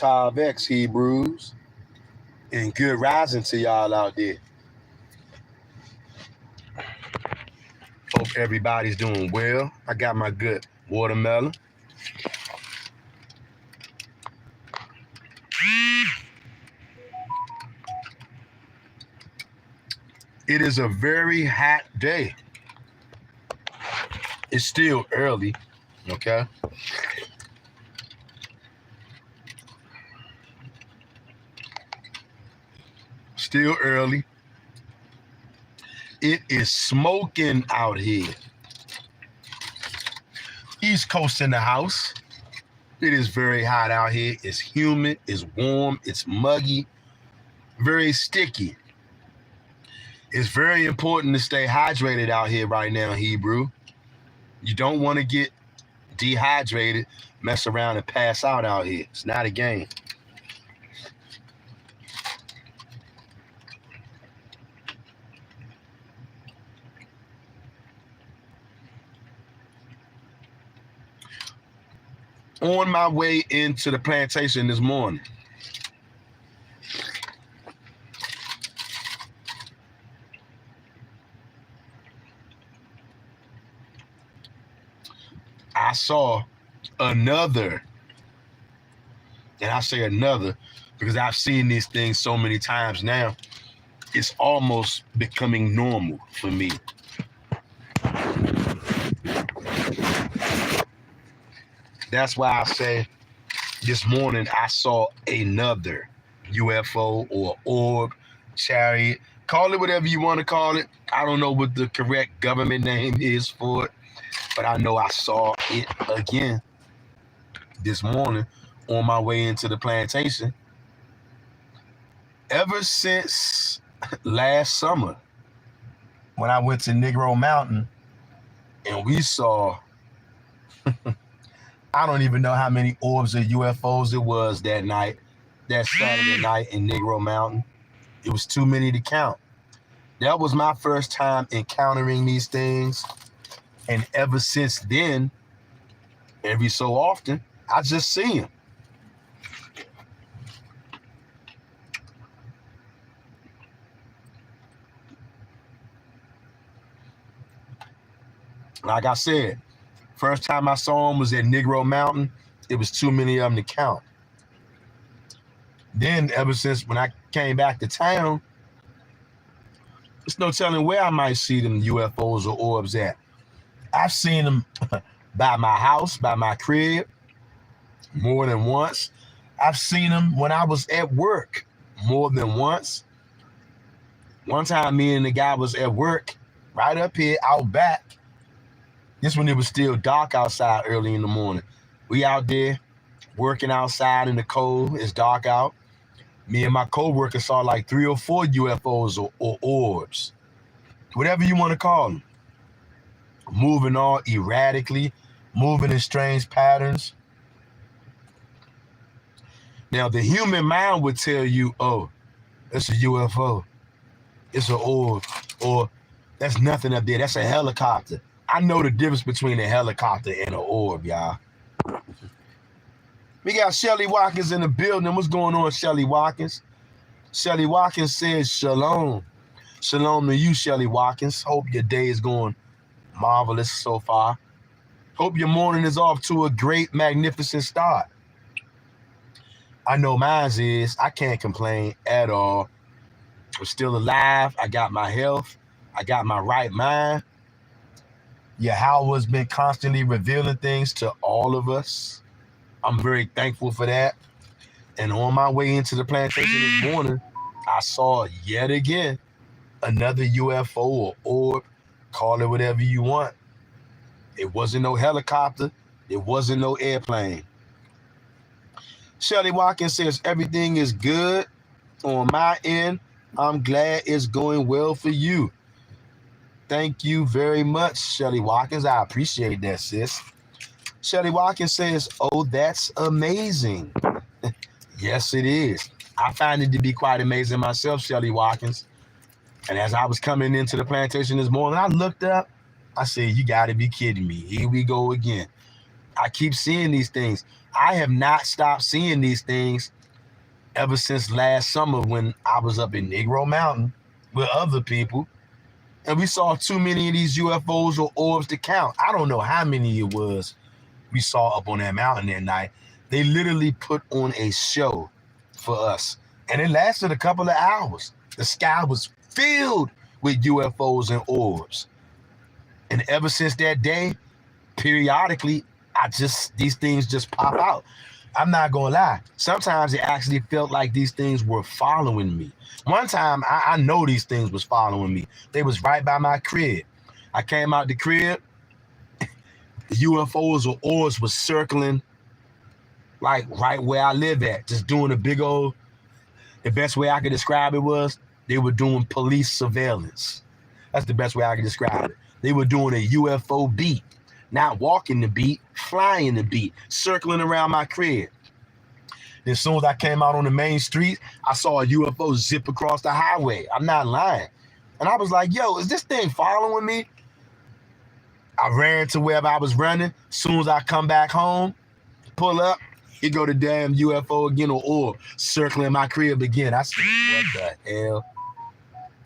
Tav X Hebrews, and good rising to y'all out there. Hope everybody's doing well. I got my good watermelon. It is a very hot day. It's still early, okay? Still early. It is smoking out here. East Coast in the house. It is very hot out here. It's humid, it's warm, it's muggy, very sticky. It's very important to stay hydrated out here right now, Hebrew. You don't want to get dehydrated, mess around and pass out here. It's not a game. On my way into the plantation this morning, I saw another, and I say another because I've seen these things so many times now, it's almost becoming normal for me. That's why I say this morning I saw another UFO or orb, chariot, call it whatever you want to call it. I don't know what the correct government name is for it, but I know I saw it again this morning on my way into the plantation. Ever since last summer, when I went to Negro Mountain and we saw, I don't even know how many orbs or UFOs it was that night, that Saturday night in Negro Mountain. It was too many to count. That was my first time encountering these things. And ever since then, every so often, I just see them. Like I said, first time I saw them was at Negro Mountain. It was too many of them to count. Then ever since when I came back to town, there's no telling where I might see them UFOs or orbs at. I've seen them by my house, by my crib, more than once. I've seen them when I was at work more than once. One time me and the guy was at work right up here out back. This when it was still dark outside early in the morning. We out there working outside in the cold. It's dark out. Me and my co-worker saw like 3 or 4 UFOs or orbs, whatever you want to call them, moving all erratically, moving in strange patterns. Now, the human mind would tell you, oh, it's a UFO, it's an orb, or that's nothing up there, that's a helicopter. I know the difference between a helicopter and an orb, y'all. We got Shelly Watkins in the building. What's going on, Shelly Watkins? Shelly Watkins says shalom. Shalom to you, Shelly Watkins. Hope your day is going marvelous so far. Hope your morning is off to a great, magnificent start. I know mine is. I can't complain at all. I'm still alive. I got my health. I got my right mind. Yahweh's been constantly revealing things to all of us. I'm very thankful for that. And on my way into the plantation this morning, I saw yet again another UFO or orb, call it whatever you want. It wasn't no helicopter. It wasn't no airplane. Shelly Watkins says, everything is good on my end. I'm glad it's going well for you. Thank you very much, Shelly Watkins. I appreciate that, sis. Shelly Watkins says, oh, that's amazing. Yes, it is. I find it to be quite amazing myself, Shelly Watkins. And as I was coming into the plantation this morning, I looked up. I said, you got to be kidding me. Here we go again. I keep seeing these things. I have not stopped seeing these things ever since last summer when I was up in Negro Mountain with other people, and we saw too many of these UFOs or orbs to count. I don't know how many it was we saw up on that mountain that night. They literally put on a show for us, and it lasted a couple of hours. The sky was filled with UFOs and orbs. And ever since that day, periodically, these things just pop out. I'm not gonna lie. Sometimes it actually felt like these things were following me. One time, I know these things was following me. They was right by my crib. I came out the crib, the UFOs or orbs was circling like right where I live at, just doing a big old, the best way I could describe it was, they were doing police surveillance. That's the best way I could describe it. They were doing a UFO beat, not walking the beat, flying the beat, circling around my crib. Then as soon as I came out on the main street, I saw a UFO zip across the highway. I'm not lying. And I was like, yo, is this thing following me? I ran to wherever I was running. As soon as I come back home, pull up, here go the damn UFO again or orb circling my crib again. I said, what the hell?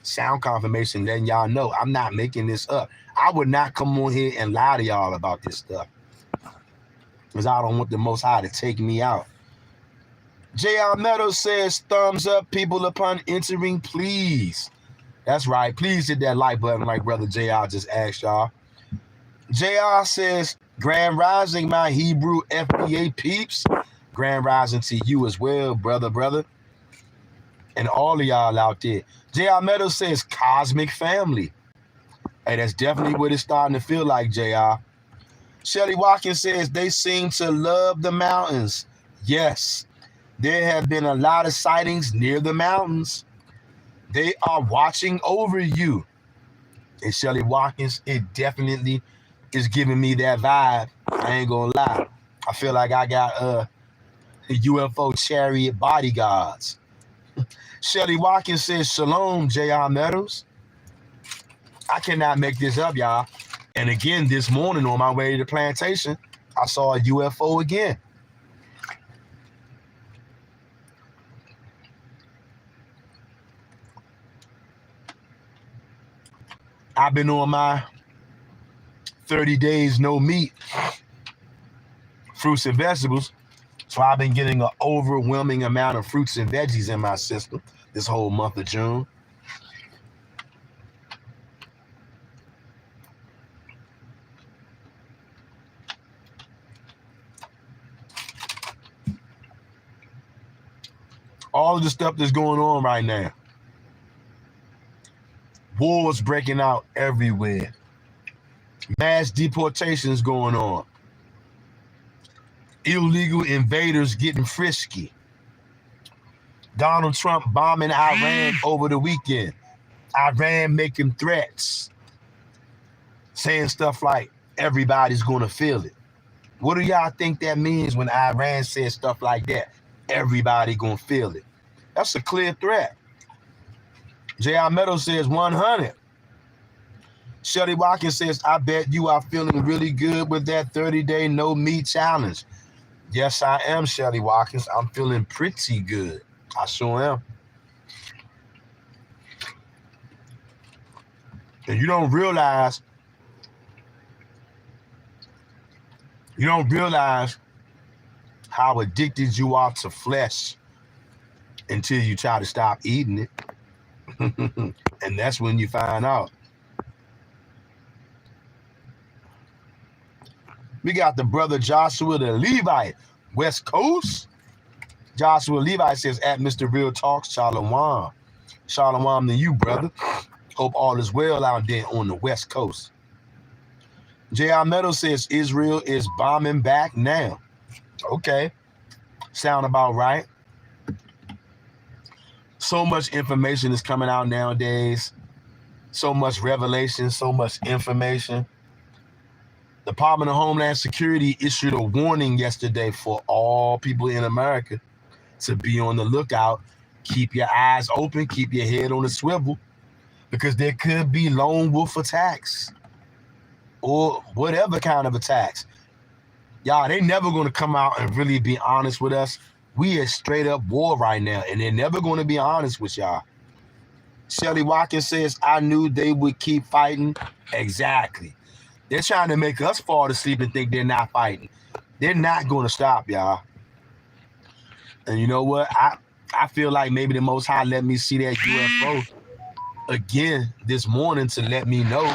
Sound confirmation letting y'all know I'm not making this up. I would not come on here and lie to y'all about this stuff because I don't want the Most High to take me out. J.R. Meadows says, thumbs up, people upon entering, please. That's right. Please hit that like button like Brother J.R. just asked y'all. J.R. says, Grand Rising, my Hebrew FBA peeps. Grand Rising to you as well, brother. And all of y'all out there. J.R. Meadows says, cosmic family. Hey, that's definitely what it's starting to feel like, J.R. Shelly Watkins says, they seem to love the mountains. Yes, there have been a lot of sightings near the mountains. They are watching over you. And Shelly Watkins, it definitely is giving me that vibe. I ain't gonna lie. I feel like I got UFO chariot bodyguards. Shelly Watkins says, shalom, J.R. Meadows. I cannot make this up, y'all. And again, this morning on my way to the plantation, I saw a UFO again. I've been on my 30 days no meat, fruits and vegetables. So I've been getting an overwhelming amount of fruits and veggies in my system this whole month of June. All of the stuff that's going on right now. Wars breaking out everywhere. Mass deportations going on. Illegal invaders getting frisky. Donald Trump bombing Iran over the weekend. Iran making threats. Saying stuff like, everybody's going to feel it. What do y'all think that means when Iran says stuff like that? Everybody going to feel it. That's a clear threat. J.R. Meadows says 100. Shelly Watkins says, I bet you are feeling really good with that 30-day no meat challenge. Yes, I am, Shelly Watkins. I'm feeling pretty good. I sure am. And you don't realize how addicted you are to flesh until you try to stop eating it. And that's when you find out. We got the brother Joshua the Levite, West Coast. Joshua Levi says, at Mr. Real Talks, Shalom. Shalom to you, brother. Hope all is well out there on the West Coast. J.R. Meadows says, Israel is bombing back now. Okay. Sound about right. So much information is coming out nowadays. So much revelation, so much information. The Department of Homeland Security issued a warning yesterday for all people in America to be on the lookout. Keep your eyes open, keep your head on a swivel, because there could be lone wolf attacks or whatever kind of attacks. Y'all, they never going to come out and really be honest with us. We at straight up war right now, and they're never going to be honest with y'all. Shelly Watkins says, I knew they would keep fighting. Exactly. They're trying to make us fall asleep and think they're not fighting. They're not going to stop, y'all. And you know what? I feel like maybe the Most High let me see that UFO again this morning to let me know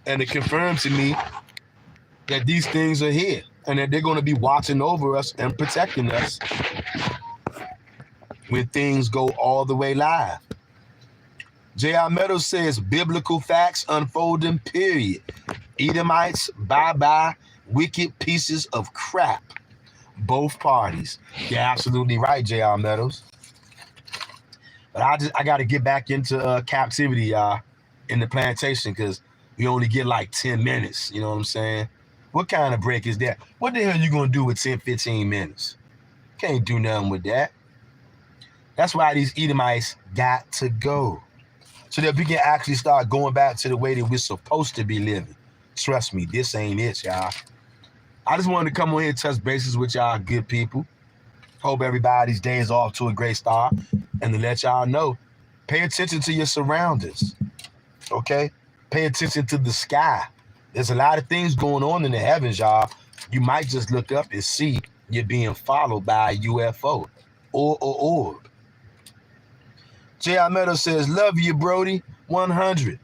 and to confirm to me that these things are here and that they're going to be watching over us and protecting us when things go all the way live. J.R. Meadows says, biblical facts unfolding, period. Edomites, bye-bye, wicked pieces of crap. Both parties. You're absolutely right, J.R. Meadows. But I got to get back into captivity, y'all, in the plantation, because we only get like 10 minutes. You know what I'm saying? What kind of break is that? What the hell you going to do with 10, 15 minutes? Can't do nothing with that. That's why these Edomites got to go, so that we can actually start going back to the way that we're supposed to be living. Trust me, this ain't it, y'all. I just wanted to come on here and touch bases with y'all good people. Hope everybody's day is off to a great start. And to let y'all know, pay attention to your surroundings, okay? Pay attention to the sky. There's a lot of things going on in the heavens, y'all. You might just look up and see you're being followed by a UFO or orb. J.R. Meadows says, love you, Brody, 100.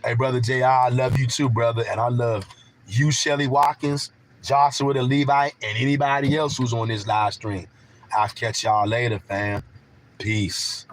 Hey, brother J.R., I love you too, brother. And I love you, Shelly Watkins, Joshua the Levite, and anybody else who's on this live stream. I'll catch y'all later, fam. Peace.